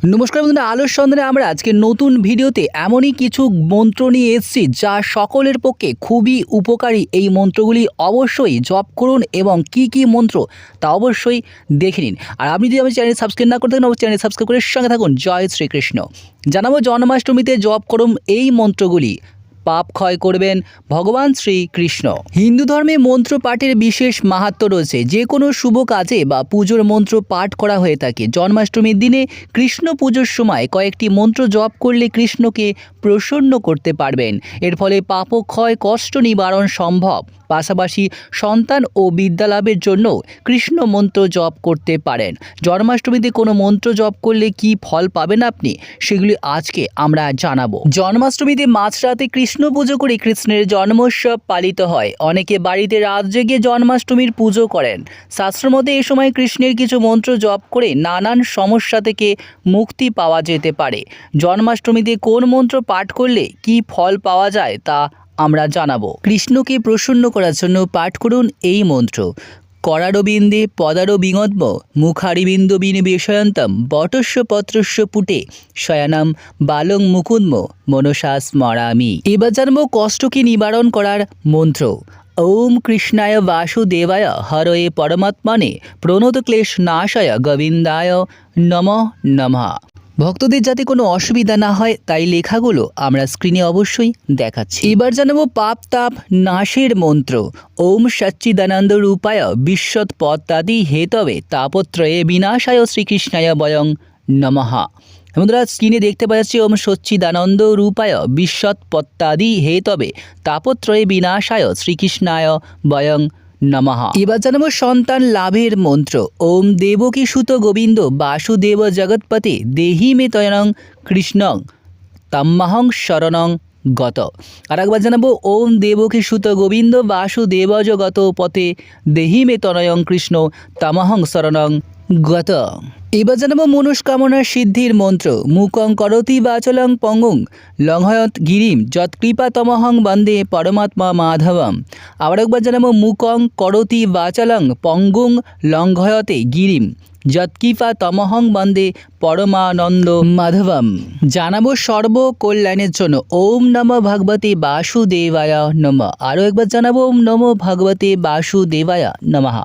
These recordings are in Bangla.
নমস্কার বন্ধুরা, আলোর সন্ধানে আমরা আজকে নতুন ভিডিওতে এমনই কিছু মন্ত্র নিয়ে এসেছি যা সকলের পক্ষে খুবই উপকারী। এই মন্ত্রগুলি অবশ্যই জপ করুন এবং কি কি মন্ত্র তা অবশ্যই দেখে নিন। আর আপনি যদি আমার চ্যানেল সাবস্ক্রাইব না করতে থাকেন, অবশ্যই চ্যানেল সাবস্ক্রাইব করে সঙ্গে থাকুন। জয় শ্রীকৃষ্ণ। জানাবো জন্মাষ্টমীতে জপ করুন এই মন্ত্রগুলি, পাপ ক্ষয় করবেন ভগবান শ্রীকৃষ্ণ। হিন্দু ধর্মে মন্ত্র পাঠের বিশেষ মাহাত্ম্য রয়েছে। যে কোনো শুভ কাজে বা পুজোর মন্ত্র পাঠ করা হয়ে থাকে। জন্মাষ্টমীর দিনে কৃষ্ণ পুজোর সময় কয়েকটি মন্ত্র জপ করলে কৃষ্ণকে প্রসন্ন করতে পারবেন। এর ফলে পাপ ক্ষয়, কষ্ট নিবারণ সম্ভব। পাশাপাশি সন্তান ও বিদ্যালাভের জন্য কৃষ্ণ মন্ত্র জপ করতে পারেন। জন্মাষ্টমীতে কোনো মন্ত্র জপ করলে কি ফল পাবেন আপনি, সেগুলি আজকে আমরা জানাবো। জন্মাষ্টমীতে মাঝরাতে কৃষ্ণ পুজো করে কৃষ্ণের জন্মোৎসব পালিত হয়। অনেকে বাড়িতে রাত জেগে জন্মাষ্টমীর পুজো করেন। শাস্ত্রমতে এই সময় কৃষ্ণের কিছু মন্ত্র জপ করে নানান সমস্যা থেকে মুক্তি পাওয়া যেতে পারে। জন্মাষ্টমীতে কোন মন্ত্র পাঠ করলে কি ফল পাওয়া যায় তা আমরা জানাবো। কৃষ্ণকে প্রসন্ন করার জন্য পাঠ করুন এই মন্ত্র। করারবিন্দে পদারবিঙ্গদ্ম মুখারিবিন্দ বিনিবেশয়ন্তম বটস্য পত্রস্য পুটে শয়ানাম বালং মুকুন্দ মনসা স্মরামি। এবার জানবো কষ্টকে নিবারণ করার মন্ত্র। ওম কৃষ্ণায় বাসুদেবায় হরয়ে পরমাত্মনে প্রণত ক্লেশ নাশায় গোবিন্দায় নমঃ নমঃ। ভক্তদের যাতে কোনো অসুবিধা না হয় তাই লেখাগুলো আমরা স্ক্রিনে অবশ্যই দেখাচ্ছি। এবার জানাবো পাপ তাপ নাশের মন্ত্র। ওম সচ্চিদানন্দ রূপায় বিশ্বৎ পত্তাদি হেতবে তাপত্রয়ে বিনাশায় শ্রীকৃষ্ণায় বয়ং নমঃ। বন্ধুরা, স্ক্রিনে দেখতে পাচ্ছি ওম সচ্চিদানন্দ রূপায় বিশ্বৎ পত্তাদি হেতবে তাপত্রয়ে বিনাশায় শ্রীকৃষ্ণায় বয়ং নমঃ। এবার জানাবো সন্তান লাভের মন্ত্র। ওম দেবকী সুত গোবিন্দ বাসুদেব জগৎপতে দেহি মে তয়নং কৃষ্ণং তাম্মাহং শরণং গত। আর একবার জানাবো ওম দেবকী সুত গোবিন্দ বাসুদেব জগত পতে দেহি মে তনয়ং কৃষ্ণ তামাহং শরণং গত। এবার জানাবো মনস্কামনা সিদ্ধির মন্ত্র। মুকং করতি বাচলং পঙ্গুং লঙ্ঘয়ত গিরিম যৎকৃপা তমহং বন্দে পরমাত্মা মাধবম। আবার একবার জানাবো মুকং করতি বাচলং পঙ্গুং লঙ্ঘয়তে গিরিম যৎকৃপা তমহং বন্দে পরমানন্দ মাধবম। জানাবো সর্বকল্যাণের জন্য ওম নমঃ ভগবতে বাসুদেবায় নমঃ। আরও একবার জানাবো ওম নমো ভগবতে বাসুদেবায় নমঃ।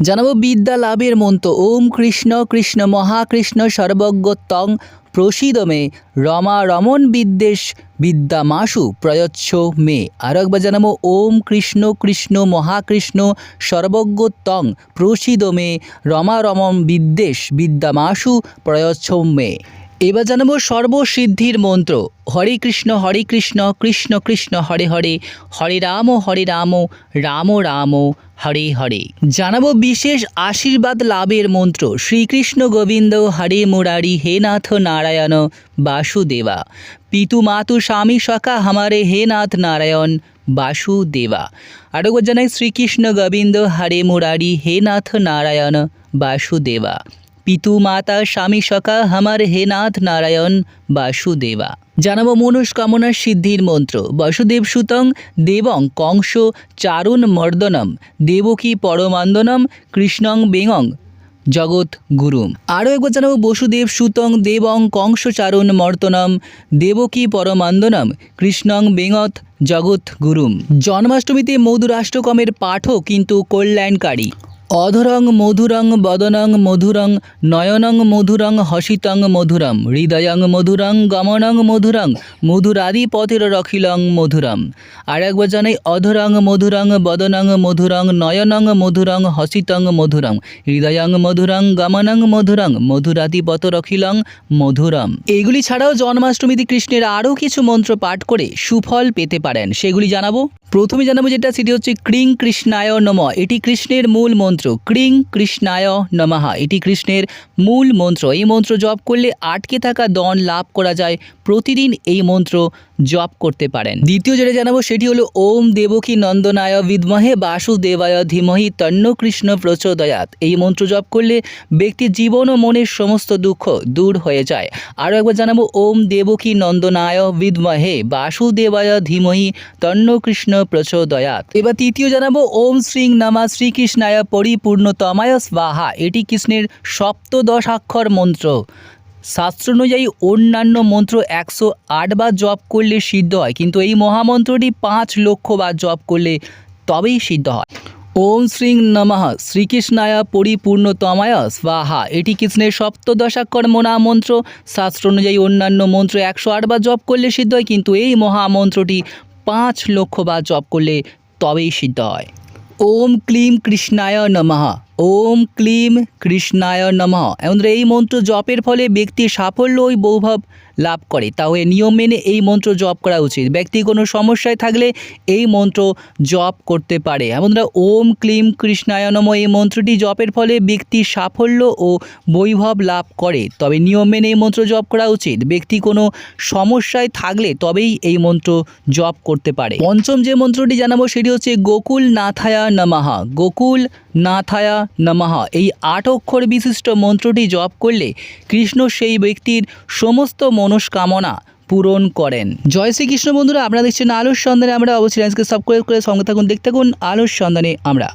জানাবো বিদ্যা লাভের মন্ত্র। ওম কৃষ্ণ কৃষ্ণ মহাকৃষ্ণ সর্বজ্ঞ তং প্রসিদমে রমা রমন বিদ্বেষ বিদ্যামাসু প্রয়চ্ছ মে। আরও একবার জানাবো ওম কৃষ্ণ কৃষ্ণ মহাকৃষ্ণ সর্বজ্ঞ তং প্রসিদমে রমা রমন বিদ্বেষ বিদ্যামাসু প্রয়চ্ছ মে। এবার জানাবো সর্বসিদ্ধির মন্ত্র। হরে কৃষ্ণ কৃষ্ণ কৃষ্ণ হরে হরে হরে রাম রাম রাম হরে হরে। জানাবো বিশেষ আশীর্বাদ লাভের মন্ত্র। শ্রীকৃষ্ণ গোবিন্দ হরে মুরারি হে নাথ নারায়ণ বাসুদেবা পিতু মাতু স্বামী সখা হামারে হে নাথ নারায়ণ বাসুদেবা। আরও জানাই শ্রীকৃষ্ণ গোবিন্দ হরে মুরারি হে নাথ নারায়ণ বাসুদেবা পিতু মাতা স্বামী সখা হামার হে নাথ নারায়ণ বাসুদেবা। জানাবো মনস্কামনা সিদ্ধির মন্ত্র। বসুদেব সুতং দেবং কংস চারুণ মর্দনম দেবকী পরমান্দনম কৃষ্ণং বেঙং জগৎ গুরুম। আরও একবার জানাবো বসুদেব সুতং দেবং কংস চারুণ মর্দনম দেবকী পরমান্দনম কৃষ্ণং বেঙৎ জগৎ গুরুম। জন্মাষ্টমীতে মধুরাষ্টকমের পাঠও কিন্তু কল্যাণকারী। অধরং মধুরং বদনং মধুরং নয়নং মধুরং হসিতং মধুরম হৃদয়ং মধুরং গমনং মধুরং মধুরাদি পথের রখিলং মধুরম। আর একবার জানাই অধরং মধুরং বদনং মধুরং নয়নং মধুরং হসিতং মধুরং হৃদয়ং মধুরং গমনং মধুরং মধুরাদি পথ রখিলং মধুরম। এগুলি ছাড়াও জন্মাষ্টমীতে কৃষ্ণের আরও কিছু মন্ত্র পাঠ করে সুফল পেতে পারেন, সেগুলি জানাবো। প্রথমে জানাবো যেটা, সেটি হচ্ছে ক্রিং কৃষ্ণায় নমঃ। এটি কৃষ্ণের মূল মন্ত্র। ক্রিং কৃষ্ণায় নমঃ এটি কৃষ্ণের মূল মন্ত্র। এই মন্ত্র জপ করলে আটকে থাকা ধন লাভ করা যায়। প্রতিদিন এই মন্ত্র জপ করতে পারেন। দ্বিতীয় যেটা জানাবো সেটি হলো ওম দেবকী নন্দনায় বিদ্মহে বাসুদেবায় ধীমহি তন্ন কৃষ্ণ প্রচোদয়াৎ। এই মন্ত্র জপ করলে ব্যক্তির জীবন ও মনের সমস্ত দুঃখ দূর হয়ে যায়। আরও একবার জানাবো ওম দেবকী নন্দনায় বিদ্মহে বাসুদেবায় ধীমহি তন্ন কৃষ্ণ প্রচোদয়াৎ। এবার তৃতীয় জানাবো ওম শ্রীং নমঃ শ্রীকৃষ্ণায় পরিপূর্ণতমায় স্বাহা। এটি কৃষ্ণের সপ্তদশাক্ষর মন্ত্র। শাস্ত্র অনুযায়ী অন্যান্য মন্ত্র 108 বার জপ করলে সিদ্ধ হয়, কিন্তু এই মহামন্ত্রটি 5 লক্ষ বার জপ করলে তবেই সিদ্ধ হয়। ওম শ্রীং নমঃ শ্রীকৃষ্ণায় পরিপূর্ণতমায় স্বাহা। এটি কৃষ্ণের সপ্তদশাক্ষর মহামন্ত্র। শাস্ত্র অনুযায়ী অন্যান্য মন্ত্র 108 বার জপ করলে সিদ্ধ হয়, কিন্তু এই মহামন্ত্রটি 5 লক্ষ বার জপ করলে তবেই সিদ্ধ হয়। ওম ক্লিম কৃষ্ণায় নমঃ। ওম ক্লিম কৃষ্ণায় নমঃ। এই মন্ত্র জপের ফলে ব্যক্তি সাফল্য ও বৈভব লাভ করে, তাহলে নিয়ম মেনে এই মন্ত্র জপ করা উচিত। ব্যক্তি কোনো সমস্যায় থাকলে এই মন্ত্র জপ করতে পারে। বন্ধুরা, ওম ক্লিম কৃষ্ণায় নমঃ এই মন্ত্রটি জপের ফলে ব্যক্তি সাফল্য ও বৈভব লাভ করে, তবে নিয়ম মেনে এই মন্ত্র জপ করা উচিত। ব্যক্তি কোনো সমস্যায় থাকলে তবেই এই মন্ত্র জপ করতে পারে। পঞ্চম যে মন্ত্রটি জানাবো সেটি হচ্ছে গোকুল নাথায় নমঃ। গোকুল নাথায় নমঃ এই 8 অক্ষর বিশিষ্ট মন্ত্রটি জপ করলে কৃষ্ণ সেই ব্যক্তির সমস্ত মনস্কামনা পূরণ করেন। জয় শ্রীকৃষ্ণ। বন্ধুরা, আপনারা দেখছেন আলোর সন্ধানে আমরা। অবশ্যই আজকে সাবস্ক্রাইব করে সঙ্গে থাকুন, দেখতে থাকুন আলোর সন্ধানে আমরা।